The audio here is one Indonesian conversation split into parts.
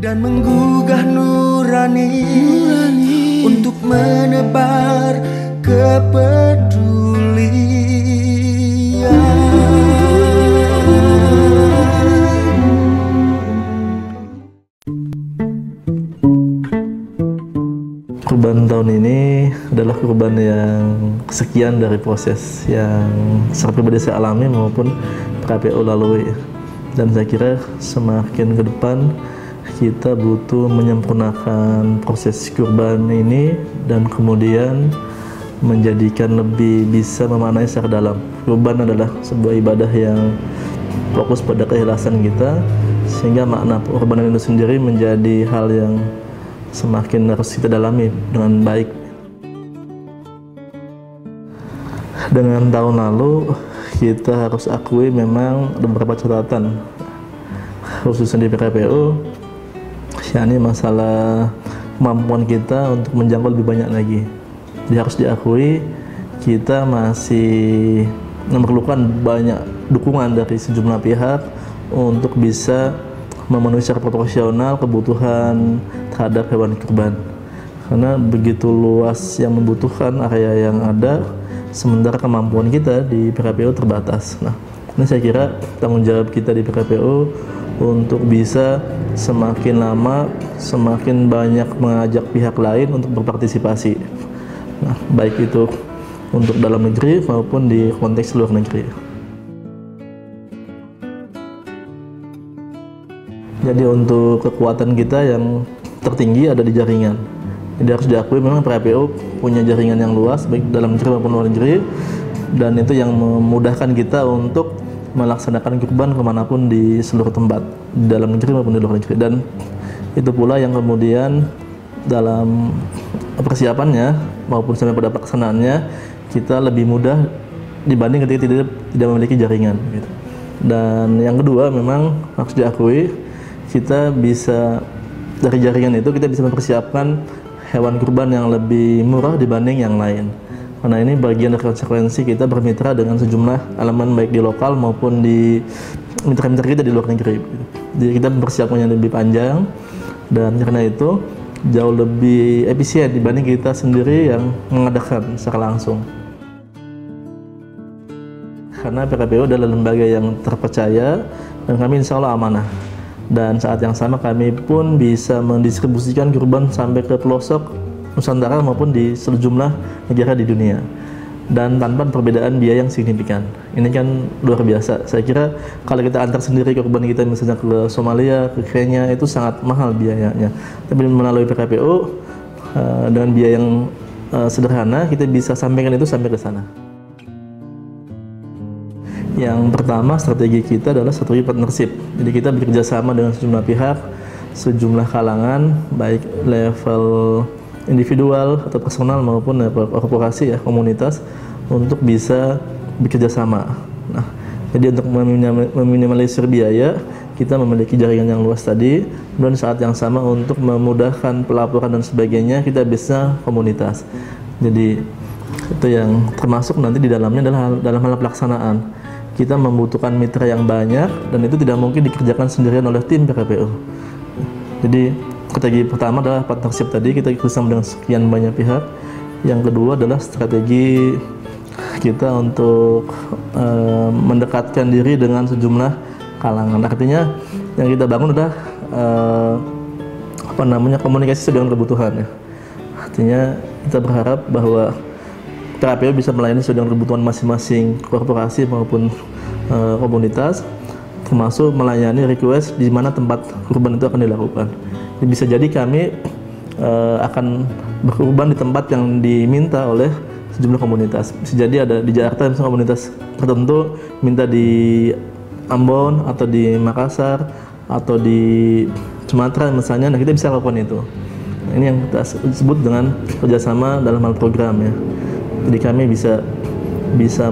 dan menggugah nurani untuk menebar kepedulian. Kurban tahun ini adalah kurban yang sekian dari proses yang secara pribadi saya alami maupun PKPU lalui. Dan saya kira semakin ke depan kita butuh menyempurnakan proses kurban ini dan kemudian menjadikan lebih bisa memaknai secara dalam. Kurban adalah sebuah ibadah yang fokus pada keikhlasan kita, sehingga makna kurban itu sendiri menjadi hal yang semakin harus kita dalami dengan baik. Dengan tahun lalu kita harus akui memang ada beberapa catatan khususnya di PKPU, yakni masalah kemampuan kita untuk menjangkau lebih banyak lagi. Jadi harus diakui kita masih memerlukan banyak dukungan dari sejumlah pihak untuk bisa memenuhi secara proporsional kebutuhan terhadap hewan kurban, karena begitu luas yang membutuhkan area yang ada, sementara kemampuan kita di PKPU terbatas. Nah, ini saya kira tanggung jawab kita di PKPU untuk bisa semakin lama semakin banyak mengajak pihak lain untuk berpartisipasi. Nah, baik itu untuk dalam negeri maupun di konteks luar negeri. Jadi untuk kekuatan kita yang tertinggi ada di jaringan. Jadi harus diakui memang PKPU punya jaringan yang luas baik dalam negeri maupun luar negeri, dan itu yang memudahkan kita untuk melaksanakan kurban kemanapun di seluruh tempat, di dalam negeri maupun di luar negeri. Dan itu pula yang kemudian dalam persiapannya maupun sampai pada pelaksanaannya kita lebih mudah dibanding ketika tidak memiliki jaringan gitu. Dan yang kedua memang harus diakui kita bisa dari jaringan itu kita bisa mempersiapkan hewan kurban yang lebih murah dibanding yang lain. Karena ini bagian dari konsekuensi kita bermitra dengan sejumlah elemen baik di lokal maupun di mitra-mitra kita di luar negeri. Jadi kita mempersiapkannya lebih panjang, dan karena itu jauh lebih efisien dibanding kita sendiri yang mengadakan secara langsung. Karena PKPU adalah lembaga yang terpercaya dan kami insya Allah amanah. Dan saat yang sama kami pun bisa mendistribusikan kurban sampai ke pelosok Nusantara maupun di sejumlah negara di dunia, dan tanpa perbedaan biaya yang signifikan. Ini kan luar biasa. Saya kira kalau kita antar sendiri kurban kita misalnya ke Somalia, ke Kenya, itu sangat mahal biayanya. Tapi melalui PKPU dengan biaya yang sederhana kita bisa sampaikan itu sampai ke sana. Yang pertama, strategi kita adalah strategi partnership. Jadi kita bekerja sama dengan sejumlah pihak, sejumlah kalangan, baik level individual atau personal maupun level korporasi ya, komunitas, untuk bisa bekerja sama. Nah, jadi untuk meminimalisir biaya, kita memiliki jaringan yang luas tadi, dan saat yang sama untuk memudahkan pelaporan dan sebagainya, kita bisa komunitas. Jadi itu yang termasuk nanti di dalamnya adalah dalam hal pelaksanaan. Kita membutuhkan mitra yang banyak, dan itu tidak mungkin dikerjakan sendirian oleh tim PKPU. Jadi strategi pertama adalah partnership tadi, kita bersama dengan sekian banyak pihak. Yang kedua adalah strategi kita untuk mendekatkan diri dengan sejumlah kalangan. Artinya yang kita bangun adalah komunikasi sesuai dengan kebutuhan ya. Artinya kita berharap bahwa PKPU bisa melayani sesuai dengan kebutuhan masing-masing korporasi maupun komunitas, termasuk melayani request di mana tempat kurban itu akan dilakukan. Jadi bisa jadi kami akan berkurban di tempat yang diminta oleh sejumlah komunitas. Bisa jadi ada di Jakarta misalnya komunitas tertentu minta di Ambon atau di Makassar atau di Sumatera misalnya. Nah, kita bisa lakukan itu. Ini yang kita sebut dengan kerjasama dalam hal program ya. Jadi kami bisa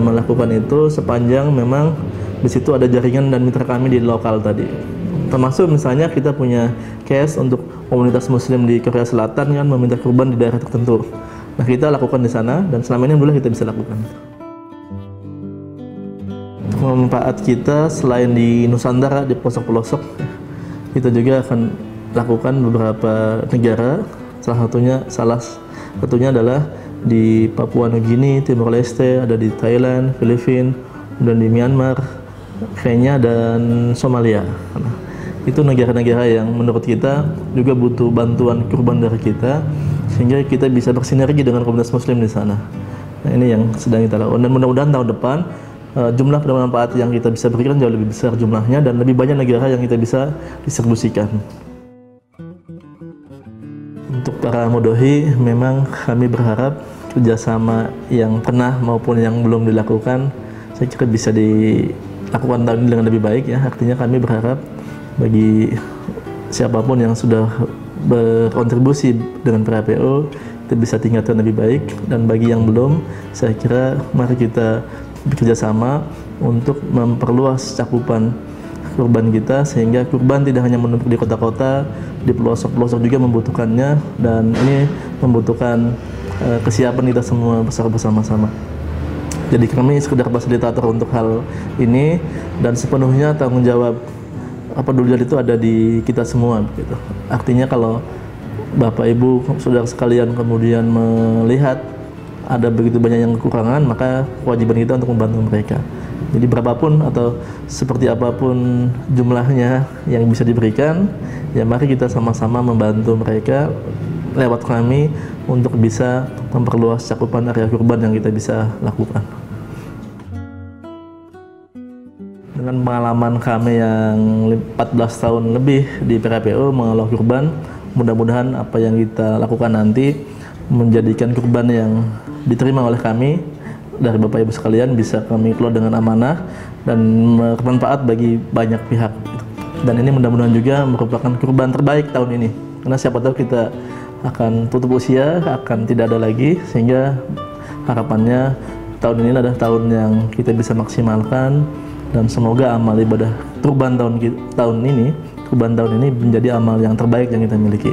melakukan itu sepanjang memang di situ ada jaringan dan mitra kami di lokal tadi. Termasuk misalnya kita punya case untuk komunitas muslim di Korea Selatan kan meminta kurban di daerah tertentu. Nah, kita lakukan di sana, dan selama ini alhamdulillah kita bisa lakukan. Manfaat kita selain di Nusantara, di pelosok-pelosok, kita juga akan lakukan beberapa negara. Salah satunya adalah di Papua Nugini, Timor Leste, ada di Thailand, Filipina, dan di Myanmar, Kenya, dan Somalia. Nah, itu negara-negara yang menurut kita juga butuh bantuan kurban dari kita, sehingga kita bisa bersinergi dengan komunitas muslim di sana. Nah, ini yang sedang kita lakukan, dan mudah-mudahan tahun depan jumlah bermanfaat yang kita bisa berikan jauh lebih besar jumlahnya, dan lebih banyak negara yang kita bisa distribusikan. Untuk para mudhohi, memang kami berharap kerjasama yang pernah maupun yang belum dilakukan, saya kira bisa dilakukan tahun ini dengan lebih baik ya. Artinya kami berharap bagi siapapun yang sudah berkontribusi dengan PRPO, itu bisa tingkatkan lebih baik, dan bagi yang belum, saya kira mari kita bekerja sama untuk memperluas cakupan kurban kita, sehingga kurban tidak hanya menumpuk di kota-kota, di pelosok-pelosok juga membutuhkannya, dan ini membutuhkan kesiapan kita semua bersama-sama. Jadi kami sekedar fasilitator untuk hal ini, dan sepenuhnya tanggung jawab peduli itu ada di kita semua gitu. Artinya kalau Bapak Ibu saudara sekalian kemudian melihat ada begitu banyak yang kekurangan, maka kewajiban kita untuk membantu mereka. Jadi berapapun atau seperti apapun jumlahnya yang bisa diberikan, ya mari kita sama-sama membantu mereka lewat kami untuk bisa memperluas cakupan area kurban yang kita bisa lakukan. Dengan pengalaman kami yang 14 tahun lebih di PRPO mengolah kurban, mudah-mudahan apa yang kita lakukan nanti menjadikan kurban yang diterima oleh kami dari Bapak Ibu sekalian bisa kami kelola dengan amanah dan bermanfaat bagi banyak pihak. Dan ini mudah-mudahan juga merupakan kurban terbaik tahun ini, karena siapa tahu kita akan tutup usia, akan tidak ada lagi, sehingga harapannya tahun ini adalah tahun yang kita bisa maksimalkan, dan semoga amal ibadah kurban tahun ini menjadi amal yang terbaik yang kita miliki.